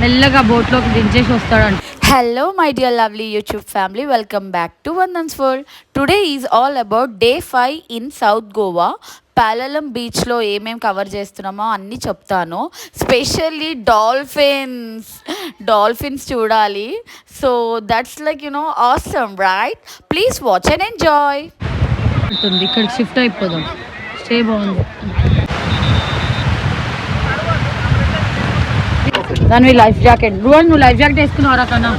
మెల్లగా బోట్లోకి దించేసి వస్తాడంట. Hello my dear lovely YouTube family, welcome back to Vandan's World. Today is all about day 5 in South Goa. పాలలం బీచ్లో ఏమేమి cover చేస్తున్నామో అన్నీ చెప్తాను. స్పెషల్లీ డాల్ఫిన్స్ చూడాలి. So that's like awesome right. Please watch and enjoy. ఇక్కడ shift అయిపోదాం. Stay బాగుంది. దాని లైఫ్ జాకెట్ రోజు నువ్వు లైఫ్ జాకెట్ వేసుకున్నావరా కన్నా?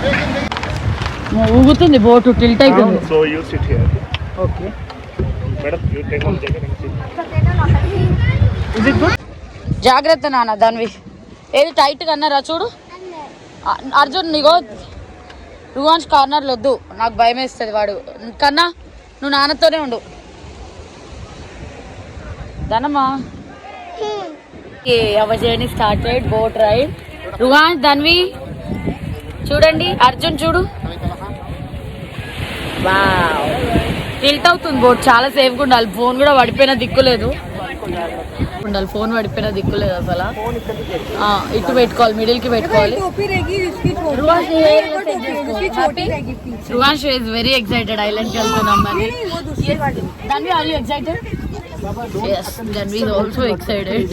ఊగుతుంది బోటు, టిల్ట్ అవుతుంది. జాగ్రత్త నాన్న. దానివి ఏది టైట్గా అన్నారా చూడు. అర్జున్ నీగో రువాన్స్ కార్నర్లు వద్దు, నాకు భయం వేస్తుంది వాడు. కన్నా నువ్వు నాన్నతోనే ఉండు. దానమ్మా our journey started. Boat ride. Ruvans Dhanvi చూడండి. అర్జున్ చూడు. వావ్, టిల్ట్ అవుతుంది బోట్. చాలా సేఫ్గా ఉండాలి. ఫోన్ కూడా పడిపోయిన దిక్కులేదు. ఫోన్ పడిపోయిన దిక్కులేదు అసలు. ఇటు పెట్టుకోవాలి, మిడిల్ కి పెట్టుకోవాలి. Ruvans is very excited. ఐలాండ్కి వెళ్తున్నాం మరి. Dhanvi are you excited? Yes, Janvi is also excited.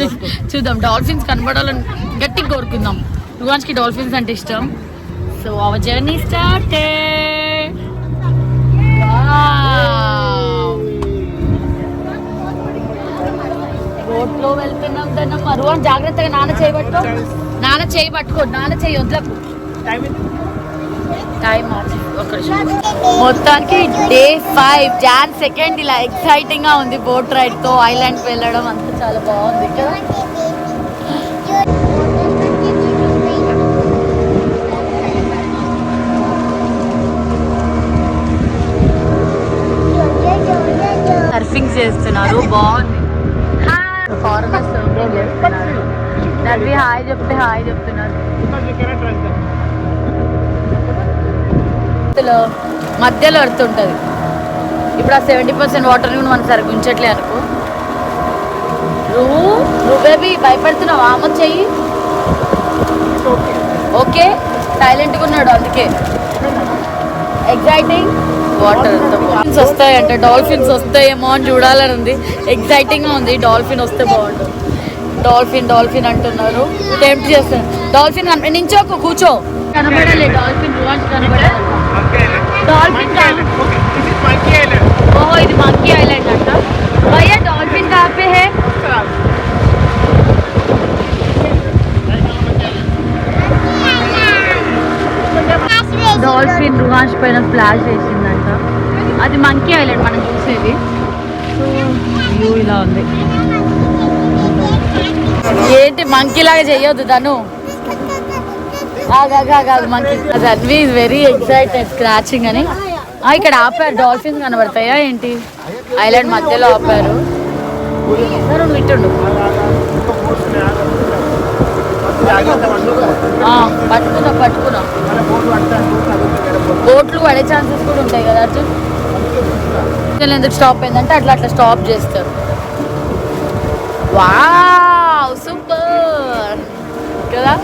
చూద్దాం, డాల్ఫిన్స్ కనబడాలని గట్టిగా కోరుకుందాం. రువాన్స్ కి డాల్ఫిన్స్ అంటే ఇష్టం. So our journey started. Boat లో వెళ్తున్నాం. దాన్ని రువాన్స్ జాగ్రత్తగా నాన్న చేయి పట్టుకో. నాన్న చేయి వదలకు. టైం మొత్తానికి డే 5 Jan 2 ఇలా ఎక్సైటింగ్ గా ఉంది. బోట్ రైడ్ తో ఐలాండ్ వెళ్ళడం అంతా చాలా బాగుంది కదా. సర్ఫింగ్ చేస్తున్నారు, బాగుంది. ఫారినర్స్ హాయ్ చెప్తున్నారు. మధ్యలో ఎర్త్ ఉంటుంది. ఇప్పుడు ఆ 70% వాటర్ని కూడా మనం సరిగ్గా ఉంచట్లే అనుకో. నువ్వేవి భయపడుతున్నావు? ఆమె చెయ్యి. ఓకే, సైలెంట్గా ఉన్నాడు, అందుకే ఎగ్జైటింగ్. వాటర్ వస్తాయంట, డాల్ఫిన్స్ వస్తాయేమో అని చూడాలని ఉంది. ఎగ్జైటింగ్గా ఉంది. డాల్ఫిన్ వస్తే బాగుంటుంది. డాల్ఫిన్ అంటున్నారు. టెంప్ట్ చేస్తాను. డాల్ఫిన్ నించోకు, కూర్చో. కనబడాలి డాల్ఫిన్. రువాన్స్ కనబడాలి. డాల్ఫిన్ ఓహో, ఇది మంకీ ఐలాండ్ అంట. భయ్యా డాల్ఫిన్ కहाँ पे है? డాల్ఫిన్ రువాన్స్ పైన స్ప్లాష్ వేసిందంట. అది మంకీ ఐలాండ్ మనం చూసేది. సో వ్యూ ఇలా ఉంది. ఏంటి మంకీ లాగా చెయ్యొద్దు తను. Monkey. Dhanvi is very excited. Scratching అని ఇక్కడ ఆపారు. డాల్ఫిన్స్ కనబడతాయా ఏంటి? ఐలాండ్ మధ్యలో ఆపారు. ఇటుండు. పట్టుకున్నా. బోట్లు పడే ఛాన్సెస్ కూడా ఉంటాయి కదా అర్జున్. ఎందుకు స్టాప్ అయిందంటే అట్లా స్టాప్ చేస్తారు. వావ్, సూపర్ కదా.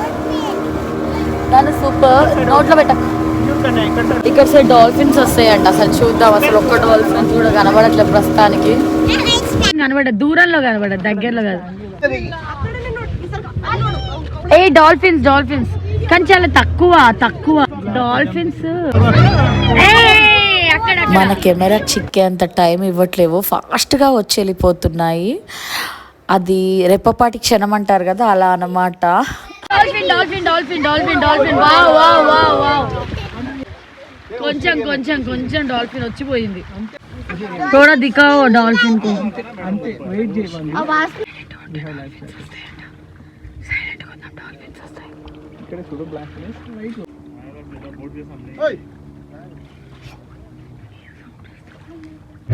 దాన్ని సూపర్. నోట్లో పెట్ట. ఇక్కడ సైడ్ డాల్ఫిన్స్ వస్తాయంట. అసలు చూద్దాం. అసలు ఒక్క డాల్ఫిన్ కూడా కనబడట్లేదు ప్రస్తుతానికి. దూరంలో కనబడదు, దగ్గరలో కాదు. ఏ డాల్ఫిన్స్ కానీ చాలా తక్కువ డాల్ఫిన్స్. మన కెమెరా చిక్కేంత టైం ఇవ్వట్లేవు, ఫాస్ట్గా వచ్చి వెళ్ళిపోతున్నాయి. అది రెప్పపాటి క్షణం అంటారు కదా, అలా అన్నమాట. డాల్ఫిన్. వావ్. కొంచెం డాల్ఫిన్ వచ్చిపోయింది. थोड़ा दिखाओ डॉल्फिन को.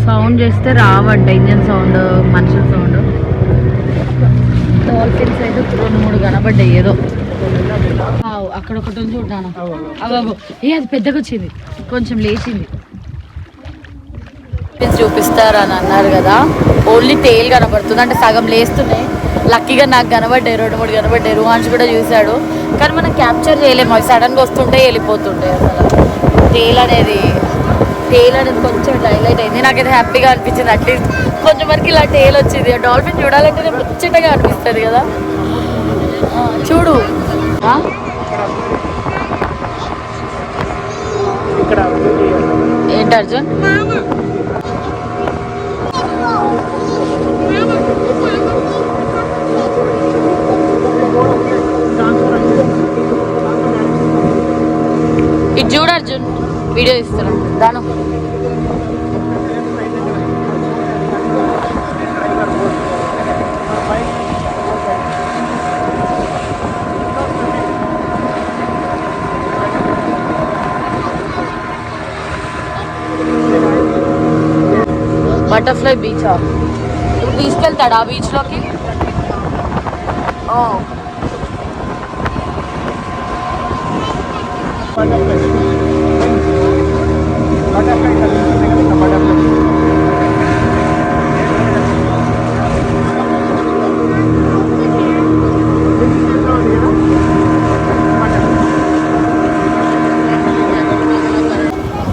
సౌండ్ చేస్తే రావంట. ఇంజన్ సౌండ్, మనుషుల సౌండ్. డాల్ఫిన్స్ అయితే 2-3 కనబడ్డాయి. ఏదో అక్కడ ఒకటి ఉంది చూడాను. అగో అది పెద్దగా వచ్చింది, కొంచెం లేచింది. చూపిస్తారని అన్నారు కదా. ఓన్లీ టేల్ కనబడుతుంది, అంటే సగం లేస్తున్నాయి. లక్కీగా నాకు కనబడ్డాయి, 2-3 కనబడ్డాయి. రుహాన్స్ కూడా చూశాడు, కానీ మనం క్యాప్చర్ చేయలేము. అవి సడన్గా వస్తుంటే వెళ్ళిపోతుండే. అసలు టేల్ అనేది కొంచెం హైలైట్ అయింది. నాకైతే హ్యాపీగా అనిపించింది. అట్లీస్ట్ కొంచెం వరకు ఇలా టేల్ వచ్చింది. డాల్ఫిన్ చూడాలంటే ముచ్చటగా అనిపిస్తుంది కదా. చూడు ఏంటి అర్జున్? ఇది చూడు అర్జున్, వీడియో ఇస్తున్నాం దాను. బటర్ఫ్లై బీచా? ఇప్పుడు తీసుకెళ్తాడా ఆ బీచ్లోకి? ఓ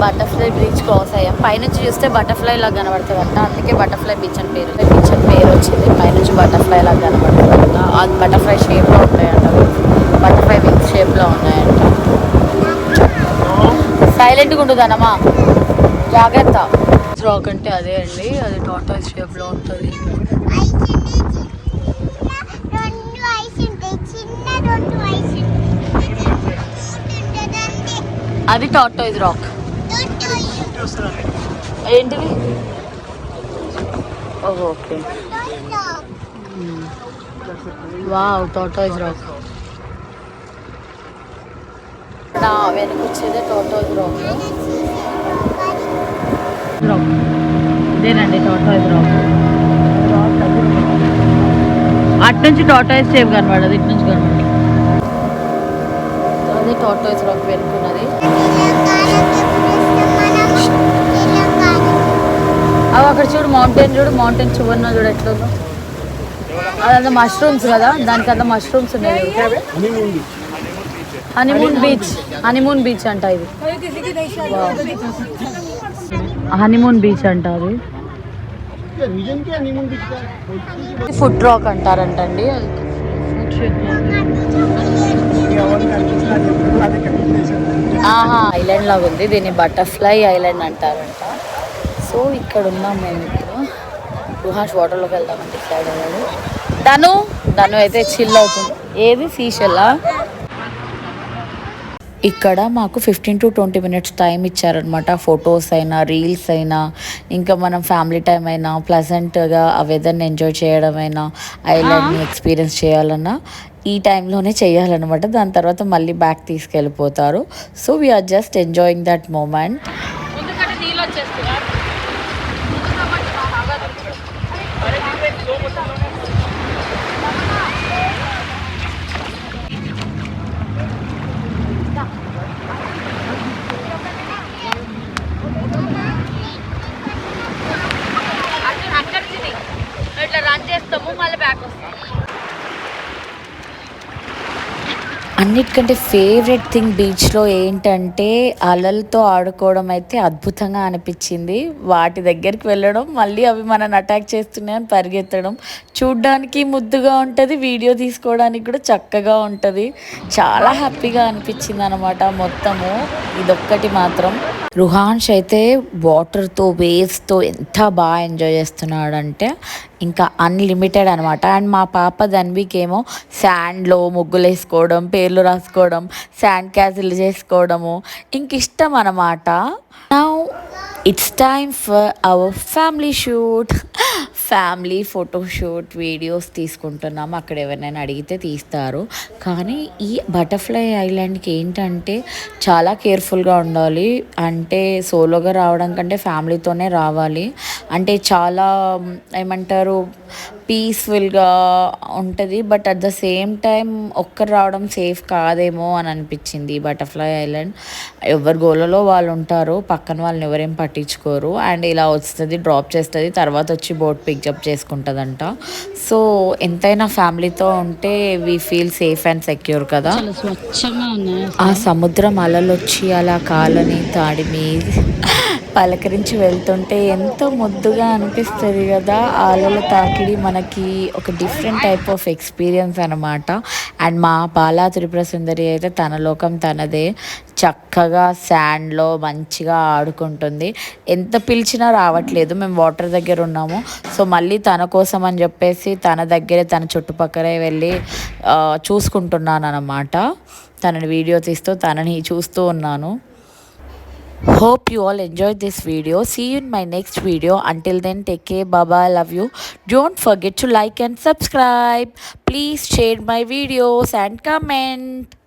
బటర్ఫ్లై బీచ్ క్రాస్ అయ్యాం. పైనుంచి చూస్తే బటర్ఫ్లై లాగా కనబడుతుంది అంట, అందుకే బటర్ఫ్లై బీచ్ అని పేరు. బీచ్ అని పేరు వచ్చింది. పైనుంచి బటర్ఫ్లై లాగా కనబడుతుంది అంట. అది బటర్ఫ్లై షేప్లో ఉంటాయంట, బటర్ఫ్లై వింగ్ షేప్లో ఉన్నాయంట. సైలెంట్గా ఉంటుందన్నమా, జాగ్రత్త. రాక్ అంటే అదే అండి, అది టార్టాయిస్ షేప్లో ఉంటుంది. అది టార్టాయిస్ రాక్. ఏంటివి? Okay, wow, tortoise rock. నా వెనక వచ్చేదే టార్టాయిస్ రాక్. ఇదేనండి టార్టాయిస్ రాక్. అటు నుంచి టార్టాయిస్ షేప్ కనబడదు, ఇటు నుంచి కనబడదు. అదే టార్టాయిస్ రాక్ వెనుకున్నది. అవి అక్కడ చూడు, మౌంటైన్ చూడు, మౌంటైన్ చూడన్నా చూడు ఎట్లుందో. అదంతా మష్రూమ్స్ కదా, దానికి అంతా మష్రూమ్స్ ఉన్నాయి. హనీమూన్ బీచ్ అంట ఇది. హనీమూన్ బీచ్ అంట అది. Food rock అంటారంటండి. ఐలాండ్ లాగా ఉంది, దీన్ని బటర్ఫ్లై ఐలాండ్ అంటారంట. సో ఇక్కడ ఉన్నాం మేము. ఇప్పుడు రుహాన్స్ వాటర్లోకి వెళ్దామంటే సైడ్ అయ్యాడు. ధను అయితే చిల్ అవుతుంది. ఏది సీషెల్లా? ఇక్కడ మాకు 15 to 20 minutes టైం ఇచ్చారనమాట. ఫొటోస్ అయినా, రీల్స్ అయినా, ఇంకా మనం ఫ్యామిలీ టైం అయినా, ప్లెజెంట్గా ఆ వెదర్ని ఎంజాయ్ చేయడం అయినా, ఐలాండ్ని ఎక్స్పీరియన్స్ చేయాలన్నా ఈ టైంలోనే చేయాలన్నమాట. దాని తర్వాత మళ్ళీ బ్యాక్ తీసుకెళ్ళిపోతారు. So we're just enjoying that moment. ఇట్లా రన్ చేస్తాము, మళ్ళీ బ్యాక్ వస్తాము. అన్నిటికంటే ఫేవరెట్ థింగ్ బీచ్లో ఏంటంటే అలలతో ఆడుకోవడం అయితే అద్భుతంగా అనిపించింది. వాటి దగ్గరికి వెళ్ళడం, మళ్ళీ అవి మనల్ని అటాక్ చేస్తున్నాయని పరిగెత్తడం చూడ్డానికి ముద్దుగా ఉంటుంది, వీడియో తీసుకోవడానికి కూడా చక్కగా ఉంటుంది. చాలా హ్యాపీగా అనిపించింది అనమాట మొత్తము. ఇదొక్కటి మాత్రం. రుహాన్స్ అయితే వాటర్తో, వేవ్స్తో ఎంత బాగా ఎంజాయ్ చేస్తున్నాడంటే ఇంకా అన్లిమిటెడ్ అనమాట. అండ్ మా పాప ధన్వికేమో శాండ్లో ముగ్గులు వేసుకోవడం, పేర్లు రాసుకోవడం, శాండ్ క్యాసిల్ చేసుకోవడము ఇంక ఇష్టం అనమాట. Now it's time for our family shoot. Family photoshoot videos తీసుకుంటున్నాము. అక్కడ ఎవరినైనా అడిగితే తీస్తారు. కానీ ఈ బటర్ఫ్లై ఐలాండ్కి ఏంటంటే చాలా కేర్ఫుల్గా ఉండాలి. అంటే సోలోగా రావడం కంటే ఫ్యామిలీతోనే రావాలి. అంటే చాలా ఏమంటారు, పీస్ఫుల్గా ఉంటుంది. But at the same time ఒక్కరు రావడం సేఫ్ కాదేమో అని అనిపించింది. బటర్ఫ్లై ఐలాండ్ ఎవరి గోలలో వాళ్ళు ఉంటారు, పక్కన వాళ్ళని ఎవరేం పట్టించుకోరు. అండ్ ఇలా వస్తుంది, డ్రాప్ చేస్తుంది, తర్వాత వచ్చి బోట్ పికప్ చేసుకుంటుందంట. సో ఎంతైనా ఫ్యామిలీతో ఉంటే we feel safe and secure కదా. ఆ సముద్రం అలలు వచ్చి అలా కాలని తాడిమి పలకరించి వెళ్తుంటే ఎంతో ముద్దుగా అనిపిస్తుంది కదా. ఆ అలల తాకిడి మనకి ఒక డిఫరెంట్ టైప్ ఆఫ్ ఎక్స్పీరియన్స్ అనమాట. అండ్ మా బాలా త్రిపుర సుందరి అయితే తన లోకం తనదే, చక్కగా శాండ్లో మంచిగా ఆడుకుంటుంది. ఎంత పిలిచినా రావట్లేదు. మేము వాటర్ దగ్గర ఉన్నాము, సో మళ్ళీ తన కోసం అని చెప్పేసి తన దగ్గరే తన చుట్టుపక్కలే వెళ్ళి చూసుకుంటున్నాను అనమాట. తనని వీడియో తీస్తూ తనని చూస్తూ ఉన్నాను. Hope you all enjoyed this video. See you in my next video. Until then, take care. Bye bye. Love you. Don't forget to like and subscribe. Please share my videos and comment.